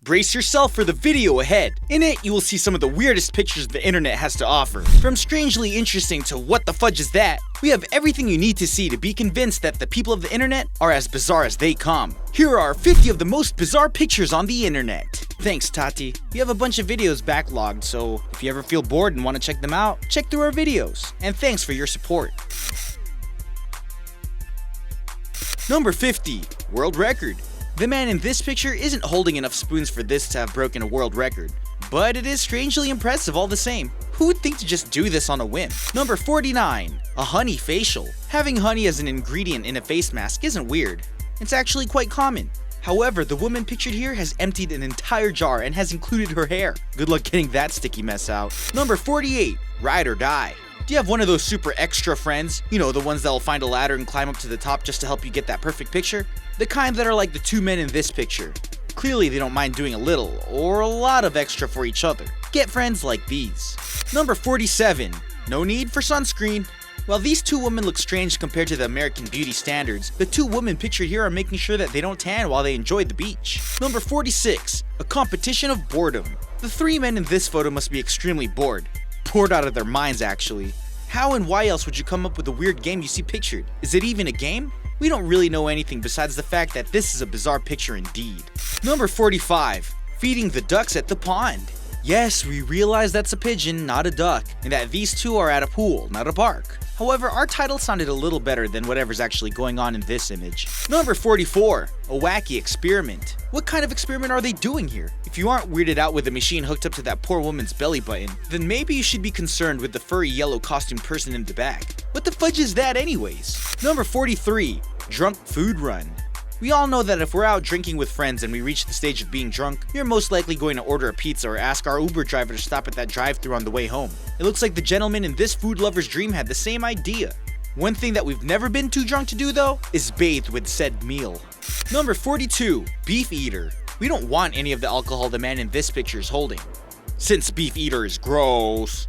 Brace yourself for the video ahead. In it, you will see some of the weirdest pictures the internet has to offer. From strangely interesting to what the fudge is that, we have everything you need to see to be convinced that the people of the internet are as bizarre as they come. Here are 50 of the most bizarre pictures on the internet. Thanks, Tati. We have a bunch of videos backlogged, so if you ever feel bored and want to check them out, check through our videos. And thanks for your support. Number 50. World record. The man in this picture isn't holding enough spoons for this to have broken a world record, but it is strangely impressive all the same. Who would think to just do this on a whim? Number 49. A honey facial. Having honey as an ingredient in a face mask isn't weird. It's actually quite common. However, the woman pictured here has emptied an entire jar and has included her hair. Good luck getting that sticky mess out. Number 48. Ride or die. Do you have one of those super extra friends? You know, the ones that will find a ladder and climb up to the top just to help you get that perfect picture? The kind that are like the two men in this picture. Clearly they don't mind doing a little, or a lot of extra for each other. Get friends like these. Number 47. No need for sunscreen. While these two women look strange compared to the American beauty standards, the two women pictured here are making sure that they don't tan while they enjoy the beach. Number 46. A competition of boredom. The three men in this photo must be extremely bored. Bored out of their minds, actually. How and why else would you come up with a weird game you see pictured? Is it even a game? We don't really know anything besides the fact that this is a bizarre picture indeed. Number 45. Feeding the ducks at the pond. Yes, we realize that's a pigeon, not a duck, and that these two are at a pool, not a park. However, our title sounded a little better than whatever's actually going on in this image. Number 44. A wacky experiment. What kind of experiment are they doing here? If you aren't weirded out with a machine hooked up to that poor woman's belly button, then maybe you should be concerned with the furry yellow costumed person in the back. What the fudge is that anyways? Number 43. Drunk food run. We all know that if we're out drinking with friends and we reach the stage of being drunk, you're most likely going to order a pizza or ask our Uber driver to stop at that drive-thru on the way home. It looks like the gentleman in this food lover's dream had the same idea. One thing that we've never been too drunk to do though, is bathe with said meal. Number 42. Beef eater. We don't want any of the alcohol the man in this picture is holding, since beef eater is gross.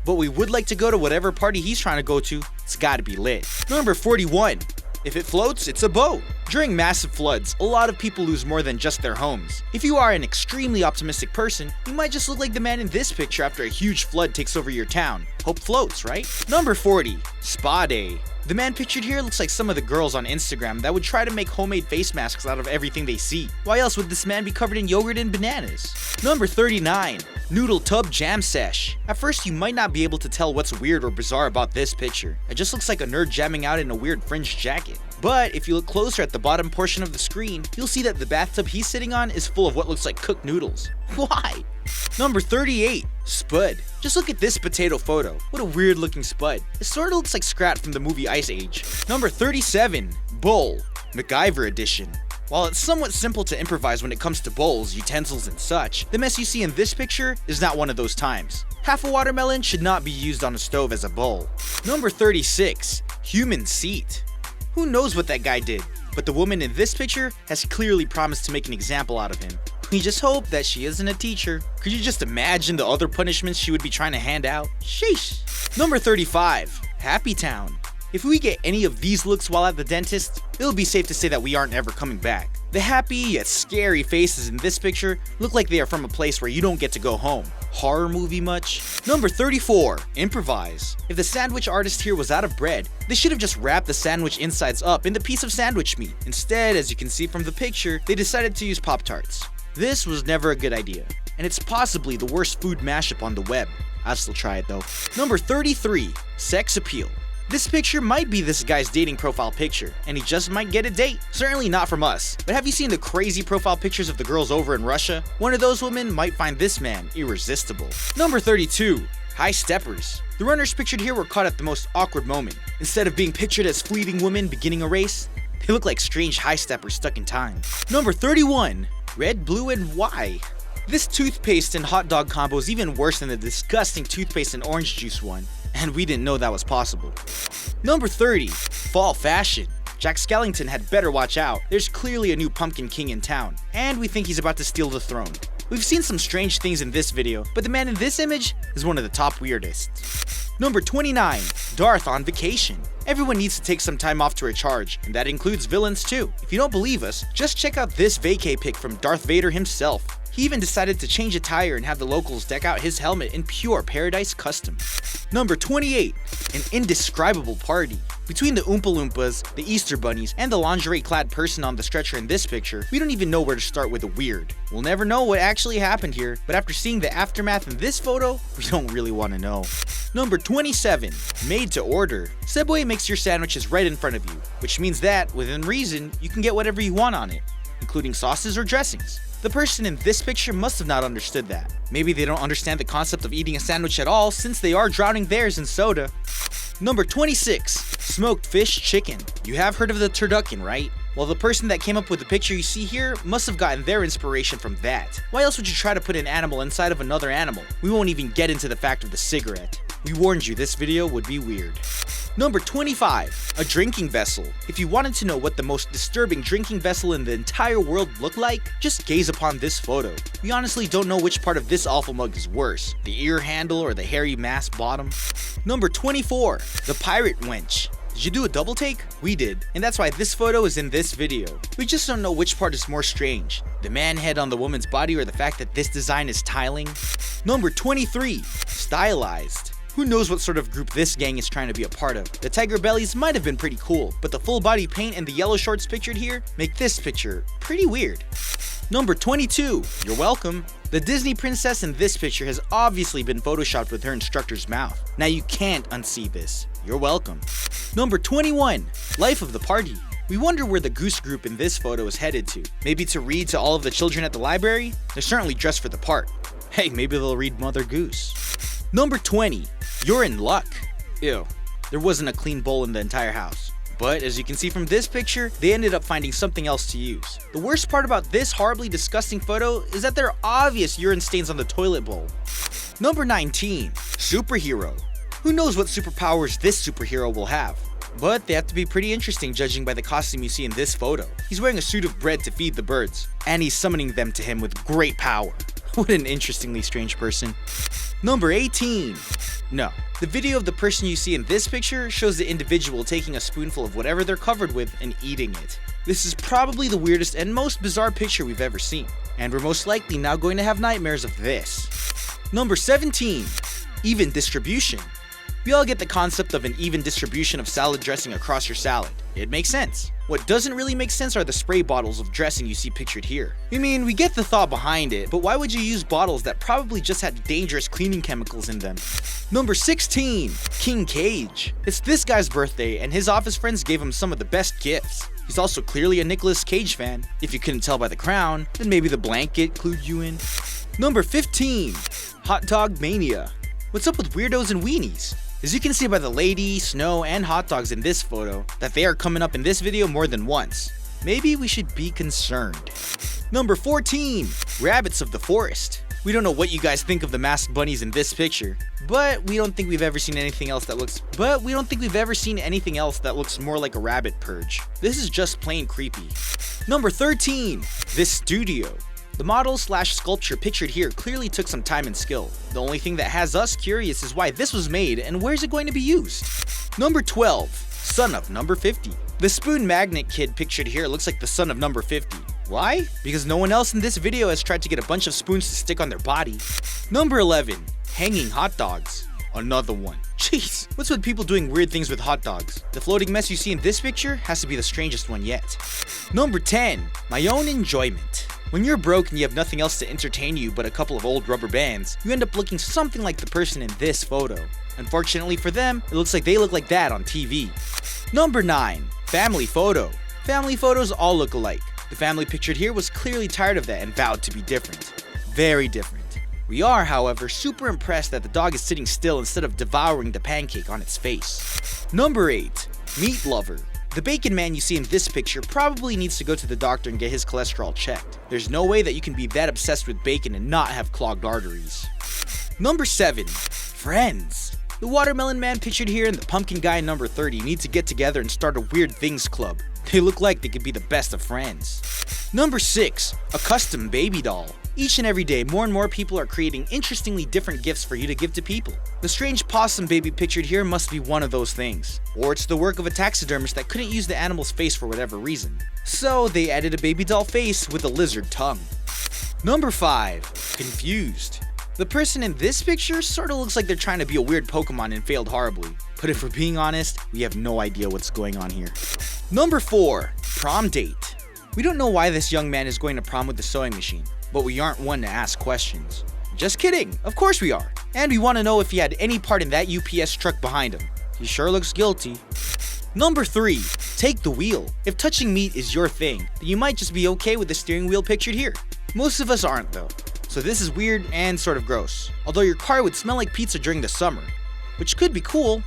But we would like to go to whatever party he's trying to go to. It's gotta be lit. Number 41. If it floats, it's a boat. During massive floods, a lot of people lose more than just their homes. If you are an extremely optimistic person, you might just look like the man in this picture after a huge flood takes over your town. Hope floats, right? Number 40. Spa day. The man pictured here looks like some of the girls on Instagram that would try to make homemade face masks out of everything they see. Why else would this man be covered in yogurt and bananas? Number 39. Noodle tub jam sesh. At first you might not be able to tell what's weird or bizarre about this picture. It just looks like a nerd jamming out in a weird fringed jacket. But if you look closer at the bottom portion of the screen, you'll see that the bathtub he's sitting on is full of what looks like cooked noodles. Why? Number 38. Spud. Just look at this potato photo. What a weird looking spud. It sorta looks like Scrat from the movie Ice Age. Number 37. Bowl. MacGyver edition. While it's somewhat simple to improvise when it comes to bowls, utensils, and such, the mess you see in this picture is not one of those times. Half a watermelon should not be used on a stove as a bowl. Number 36. Human seat. Who knows what that guy did, but the woman in this picture has clearly promised to make an example out of him. We just hope that she isn't a teacher. Could you just imagine the other punishments she would be trying to hand out? Sheesh. Number 35. Happy Town. If we get any of these looks while at the dentist, it'll be safe to say that we aren't ever coming back. The happy yet scary faces in this picture look like they are from a place where you don't get to go home. Horror movie much? Number 34. Improvise. If the sandwich artist here was out of bread, they should have just wrapped the sandwich insides up in the piece of sandwich meat. Instead, as you can see from the picture, they decided to use Pop-Tarts. This was never a good idea, and it's possibly the worst food mashup on the web. I'll still try it though. Number 33. Sex appeal. This picture might be this guy's dating profile picture, and he just might get a date. Certainly not from us, but have you seen the crazy profile pictures of the girls over in Russia? One of those women might find this man irresistible. Number 32. High steppers. The runners pictured here were caught at the most awkward moment. Instead of being pictured as fleeting women beginning a race, they look like strange high steppers stuck in time. Number 31. Red, blue, and why? This toothpaste and hot dog combo is even worse than the disgusting toothpaste and orange juice one, and we didn't know that was possible. Number 30. Fall fashion. Jack Skellington had better watch out. There's clearly a new Pumpkin King in town, and we think he's about to steal the throne. We've seen some strange things in this video, but the man in this image is one of the top weirdest. Number 29. Darth on vacation. Everyone needs to take some time off to recharge, and that includes villains too. If you don't believe us, just check out this vacay pic from Darth Vader himself. He even decided to change a tire and have the locals deck out his helmet in pure Paradise Custom. Number 28. An indescribable party. Between the Oompa Loompas, the Easter bunnies, and the lingerie-clad person on the stretcher in this picture, we don't even know where to start with the weird. We'll never know what actually happened here, but after seeing the aftermath in this photo, we don't really want to know. Number 27. Made to order. Subway makes your sandwiches right in front of you, which means that, within reason, you can get whatever you want on it, including sauces or dressings. The person in this picture must have not understood that. Maybe they don't understand the concept of eating a sandwich at all since they are drowning theirs in soda. Number 26. Smoked fish chicken. You have heard of the turducken, right? Well, the person that came up with the picture you see here must have gotten their inspiration from that. Why else would you try to put an animal inside of another animal? We won't even get into the fact of the cigarette. We warned you this video would be weird. Number 25. A drinking vessel. If you wanted to know what the most disturbing drinking vessel in the entire world looked like, just gaze upon this photo. We honestly don't know which part of this awful mug is worse, the ear handle or the hairy mass bottom. Number 24. The pirate wench. Did you do a double take? We did, and that's why this photo is in this video. We just don't know which part is more strange, the man head on the woman's body or the fact that this design is tiling. Number 23. Stylized. Who knows what sort of group this gang is trying to be a part of. The tiger bellies might have been pretty cool, but the full body paint and the yellow shorts pictured here make this picture pretty weird. Number 22. You're welcome. The Disney princess in this picture has obviously been photoshopped with her instructor's mouth. Now you can't unsee this. You're welcome. Number 21. Life of the party. We wonder where the goose group in this photo is headed to. Maybe to read to all of the children at the library? They're certainly dressed for the part. Hey, maybe they'll read Mother Goose. Number 20. You're in luck. Ew, there wasn't a clean bowl in the entire house. But as you can see from this picture, they ended up finding something else to use. The worst part about this horribly disgusting photo is that there are obvious urine stains on the toilet bowl. Number 19. Superhero. Who knows what superpowers this superhero will have? But they have to be pretty interesting judging by the costume you see in this photo. He's wearing a suit of bread to feed the birds, and he's summoning them to him with great power. What an interestingly strange person. Number 18. No, the video of the person you see in this picture shows the individual taking a spoonful of whatever they're covered with and eating it. This is probably the weirdest and most bizarre picture we've ever seen, and we're most likely now going to have nightmares of this. Number 17. Even distribution. We all get the concept of an even distribution of salad dressing across your salad. It makes sense. What doesn't really make sense are the spray bottles of dressing you see pictured here. I mean, we get the thought behind it, but why would you use bottles that probably just had dangerous cleaning chemicals in them? Number 16. King Cage. It's this guy's birthday, and his office friends gave him some of the best gifts. He's also clearly a Nicolas Cage fan. If you couldn't tell by the crown, then maybe the blanket clued you in. Number 15. Hotdog Mania. What's up with weirdos and weenies? As you can see by the lady, snow, and hot dogs in this photo, that they are coming up in this video more than once. Maybe we should be concerned. Number 14. Rabbits of the forest. We don't know what you guys think of the masked bunnies in this picture, but we don't think we've ever seen anything else that looks more like a rabbit purge. This is just plain creepy. Number 13. This studio. The model/sculpture pictured here clearly took some time and skill. The only thing that has us curious is why this was made and where's it going to be used. Number 12. Son of number 50. The spoon magnet kid pictured here looks like the son of number 50. Why? Because no one else in this video has tried to get a bunch of spoons to stick on their body. Number 11. Hanging hot dogs. Another one. Jeez, what's with people doing weird things with hot dogs? The floating mess you see in this picture has to be the strangest one yet. Number 10. My own enjoyment. When you're broke and you have nothing else to entertain you but a couple of old rubber bands, you end up looking something like the person in this photo. Unfortunately for them, it looks like they look like that on TV. Number 9. Family photo. Family photos all look alike. The family pictured here was clearly tired of that and vowed to be different. Very different. We are, however, super impressed that the dog is sitting still instead of devouring the pancake on its face. Number 8. Meat lover. The bacon man you see in this picture probably needs to go to the doctor and get his cholesterol checked. There's no way that you can be that obsessed with bacon and not have clogged arteries. Number 7. Friends. The watermelon man pictured here and the pumpkin guy number 30 need to get together and start a weird things club. They look like they could be the best of friends. Number 6. A custom baby doll. Each and every day, more and more people are creating interestingly different gifts for you to give to people. The strange possum baby pictured here must be one of those things. Or it's the work of a taxidermist that couldn't use the animal's face for whatever reason. So they added a baby doll face with a lizard tongue. Number 5. Confused. The person in this picture sorta looks like they're trying to be a weird Pokemon and failed horribly. But if we're being honest, we have no idea what's going on here. Number 4. Prom Date. We don't know why this young man is going to prom with the sewing machine, but we aren't one to ask questions. Just kidding, of course we are. And we want to know if he had any part in that UPS truck behind him. He sure looks guilty. Number 3. Take the wheel. If touching meat is your thing, then you might just be okay with the steering wheel pictured here. Most of us aren't though, so this is weird and sort of gross. Although your car would smell like pizza during the summer, which could be cool.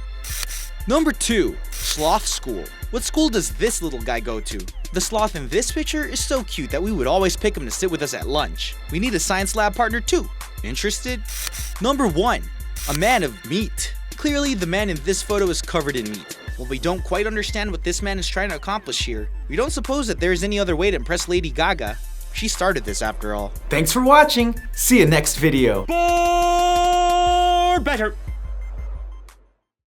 Number 2. Sloth School. What school does this little guy go to? The sloth in this picture is so cute that we would always pick him to sit with us at lunch. We need a science lab partner too. Interested? Number 1. A man of meat. Clearly, the man in this photo is covered in meat. While we don't quite understand what this man is trying to accomplish here, we don't suppose that there is any other way to impress Lady Gaga. She started this after all. Thanks for watching. See you next video. Or better.